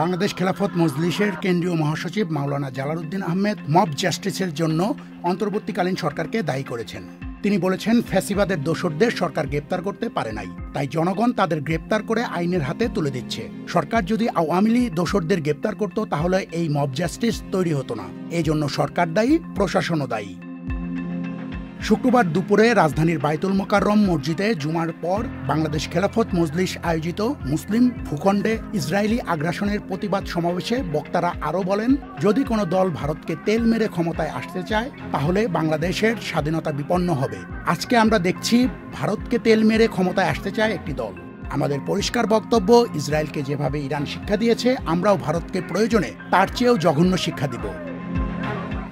বাংলাদেশ খেলাফত মজলিসের কেন্দ্রীয় মহাসচিব মাওলানা জালালউদ্দিন আহমেদ মব জাস্টিসের জন্য অন্তর্বর্তীকালীন সরকারকে দায়ী করেছেন। তিনি বলেছেন, ফ্যাসিবাদের দোসরদের সরকার গ্রেপ্তার করতে পারে নাই, তাই জনগণ তাদের গ্রেপ্তার করে আইনের হাতে তুলে দিচ্ছে। সরকার যদি আওয়ামী লীগ দোসরদের গ্রেপ্তার করত তাহলে এই মব জাস্টিস তৈরি হতো না। এই জন্য সরকার দায়ী, প্রশাসনও দায়ী। শুক্রবার দুপুরে রাজধানীর বায়তুল মোকাররম মসজিদে জুমার পর বাংলাদেশ খেলাফত মজলিস আয়োজিত মুসলিম ভূখণ্ডে ইসরায়েলি আগ্রাসনের প্রতিবাদ সমাবেশে বক্তারা আরও বলেন, যদি কোনো দল ভারতকে তেল মেরে ক্ষমতায় আসতে চায় তাহলে বাংলাদেশের স্বাধীনতা বিপন্ন হবে। আজকে আমরা দেখছি ভারতকে তেল মেরে ক্ষমতায় আসতে চায় একটি দল। আমাদের পরিষ্কার বক্তব্য, ইসরায়েলকে যেভাবে ইরান শিক্ষা দিয়েছে আমরাও ভারতকে প্রয়োজনে তার চেয়েও জঘন্য শিক্ষা দিব।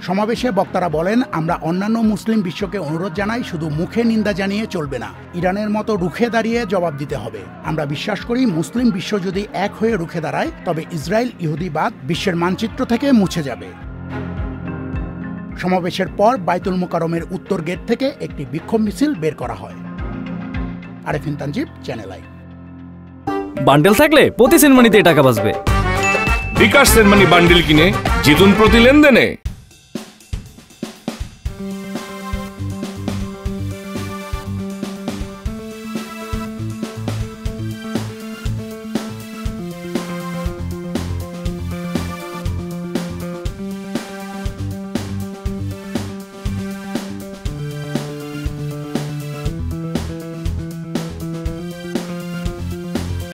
সমাবেশে বক্তারা বলেন, আমরা অন্যান্য মুসলিম বিশ্বকে অনুরোধ জানাই, শুধু মুখে নিন্দা জানিয়ে চলবে না, ইরানের মতো রুখে দাঁড়িয়ে জবাব দিতে হবে। আমরা বিশ্বাস করি মুসলিম বিশ্ব যদি এক হয়ে রুখে দাঁড়ায় তবে ইসরায়েল ইহুদিবাদ বিশ্বের মানচিত্র থেকে মুছে যাবে। সমাবেশের পর বায়তুল মোকাররমের উত্তর গেট থেকে একটি বিক্ষোভ মিছিল বের করা হয়। Arefin Tanjib, channel I. Bundle থাকলে প্রতি সেনমানিতে টাকা বাঁচবে। বিকাশ সেনমানি বান্ডেল কিনে জিতুন প্রতি লেনদেনে।